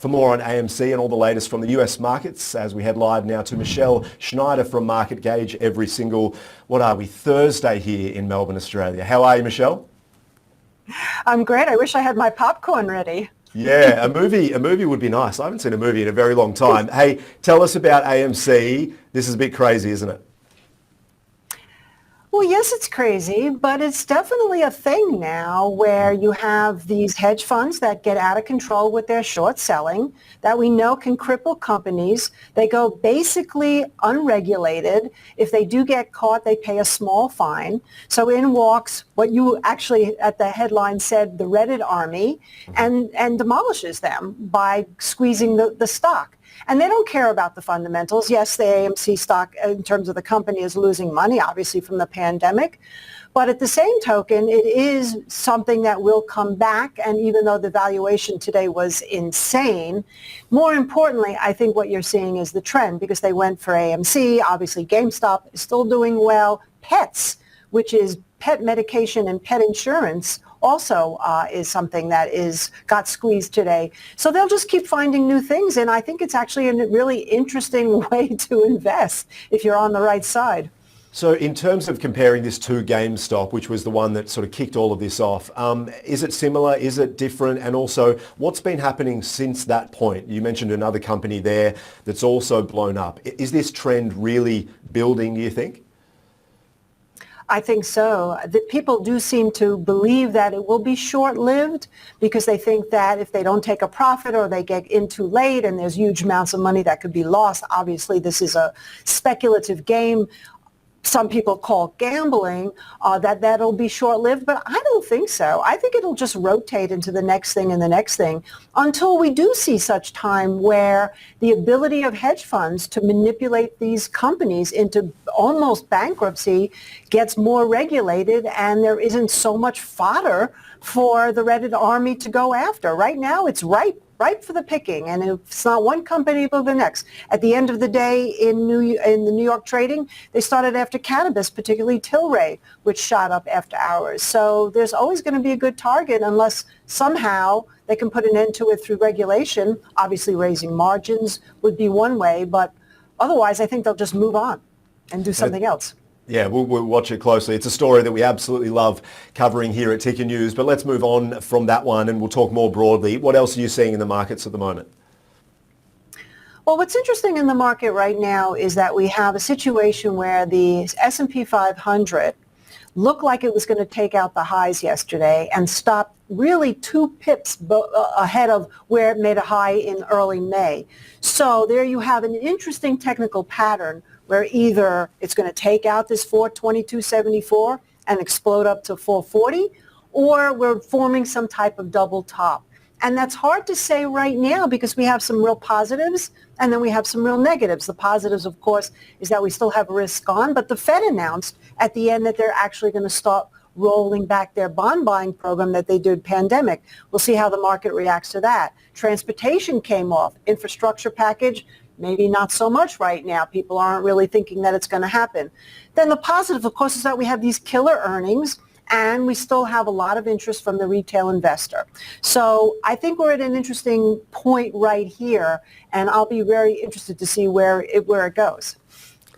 for more on AMC and all the latest from the US markets as we head live now to Michelle Schneider from Market Gauge every single, Thursday here in Melbourne, Australia. How are you, Michelle? I'm great. I wish I had my popcorn ready. Yeah, a movie would be nice. I haven't seen a movie in a very long time. Hey, tell us about AMC. This is a bit crazy, isn't it? Well, yes, it's crazy, but it's definitely a thing now where you have these hedge funds that get out of control with their short selling that we know can cripple companies. They go basically unregulated. If they do get caught, they pay a small fine. So in walks what you actually at the headline said, the Reddit army, and demolishes them by squeezing the stock. And they don't care about the fundamentals. Yes, the AMC stock in terms of the company is losing money, obviously, from the pandemic. But at the same token, it is something that will come back. And even though the valuation today was insane, more importantly, I think what you're seeing is the trend because they went for AMC. Obviously, GameStop is still doing well. Pets, which is pet medication and pet insurance, also is something that got squeezed today. So they'll just keep finding new things. And I think it's actually a really interesting way to invest if you're on the right side. So in terms of comparing this to GameStop, which was the one that sort of kicked all of this off, is it similar? Is it different? And also, what's been happening since that point? You mentioned another company there that's also blown up. Is this trend really building, do you think? I think so. The people do seem to believe that it will be short-lived because they think that if they don't take a profit or they get in too late and there's huge amounts of money that could be lost. Obviously, this is a speculative game. Some people call gambling, that'll be short-lived, but I don't think so. I think it'll just rotate into the next thing and the next thing until we do see such time where the ability of hedge funds to manipulate these companies into almost bankruptcy gets more regulated and there isn't so much fodder for the Reddit army to go after. Right now, it's ripe for the picking, and it's not one company but the next. At the end of the day, in the New York trading, they started after cannabis, particularly Tilray, which shot up after hours. So there's always going to be a good target unless somehow they can put an end to it through regulation. Obviously, raising margins would be one way, but otherwise, I think they'll just move on and do something else. Yeah, we'll watch it closely. It's a story that we absolutely love covering here at Ticker News, but let's move on from that one and we'll talk more broadly. What else are you seeing in the markets at the moment? Well, what's interesting in the market right now is that we have a situation where the S&P 500 looked like it was going to take out the highs yesterday and stopped really 2 pips ahead of where it made a high in early May. So there you have an interesting technical pattern where either it's going to take out this 422.74 and explode up to 440, or we're forming some type of double top. And that's hard to say right now because we have some real positives and then we have some real negatives. The positives, of course, is that we still have risk on, but the Fed announced at the end that they're actually going to start rolling back their bond buying program that they did pandemic. We'll see how the market reacts to that. Transportation came off. Infrastructure package, maybe not so much right now. People aren't really thinking that it's going to happen. Then the positive, of course, is that we have these killer earnings and we still have a lot of interest from the retail investor. So I think we're at an interesting point right here, and I'll be very interested to see where it goes.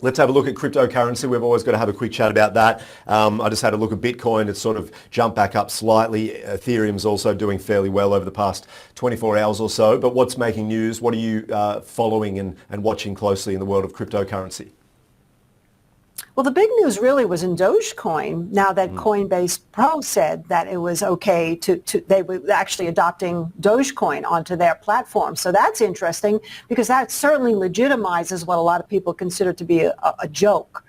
Let's have a look at cryptocurrency. We've always got to have a quick chat about that. I just had a look at Bitcoin. It's sort of jumped back up slightly. Ethereum's also doing fairly well over the past 24 hours or so. But what's making news? What are you following and watching closely in the world of cryptocurrency? Well, the big news really was in Dogecoin. Now that Coinbase Pro said that it was okay they were actually adopting Dogecoin onto their platform. So that's interesting because that certainly legitimizes what a lot of people consider to be a joke.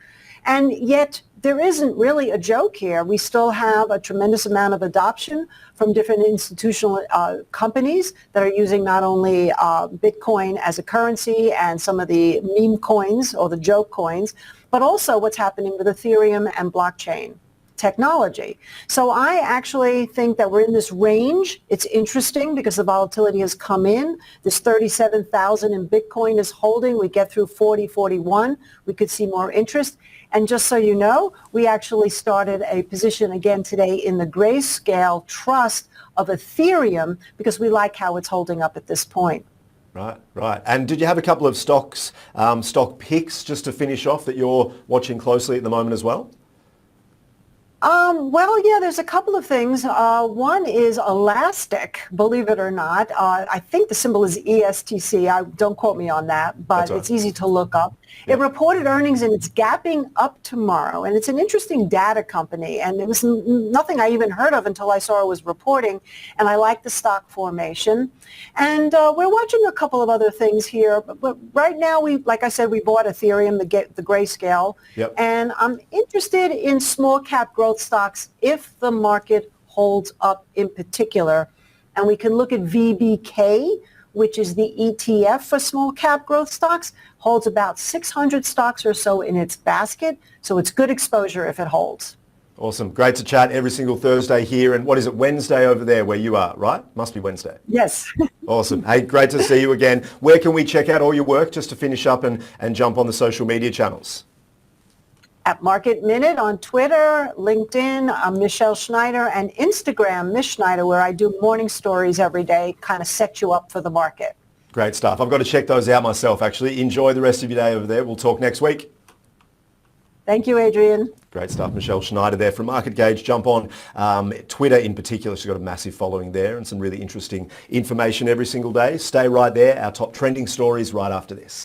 And yet there isn't really a joke here. We still have a tremendous amount of adoption from different institutional companies that are using not only Bitcoin as a currency and some of the meme coins or the joke coins, but also what's happening with Ethereum and blockchain technology. So I actually think that we're in this range. It's interesting because the volatility has come in. This 37,000 in Bitcoin is holding. We get through 40, 41. We could see more interest. And just so you know, we actually started a position again today in the Grayscale Trust of Ethereum because we like how it's holding up at this point. Right, right. And did you have a couple of stock picks just to finish off that you're watching closely at the moment as well? Well, yeah, there's a couple of things. One is Elastic, believe it or not. I think the symbol is ESTC. Don't quote me on that, but That's all right. it's easy to look up. Yeah. It reported earnings and it's gapping up tomorrow. And it's an interesting data company. And it was nothing I even heard of until I saw it was reporting. And I like the stock formation. And we're watching a couple of other things here. But right now, like I said, we bought Ethereum, the grayscale. Yep. And I'm interested in small cap growth stocks if the market holds up in particular. And we can look at VBK, which is the ETF for small cap growth stocks, holds about 600 stocks or so in its basket. So it's good exposure if it holds. Awesome. Great to chat every single Thursday here. And what is it, Wednesday over there where you are, right? Must be Wednesday. Yes. Awesome. Hey, great to see you again. Where can we check out all your work just to finish up and jump on the social media channels? At Market Minute on Twitter, LinkedIn, I'm Michelle Schneider, and Instagram, Miss Schneider, where I do morning stories every day, kind of set you up for the market. Great stuff. I've got to check those out myself, actually. Enjoy the rest of your day over there. We'll talk next week. Thank you, Adrian. Great stuff. Michelle Schneider there from Market Gauge. Jump on Twitter in particular. She's got a massive following there and some really interesting information every single day. Stay right there. Our top trending stories right after this.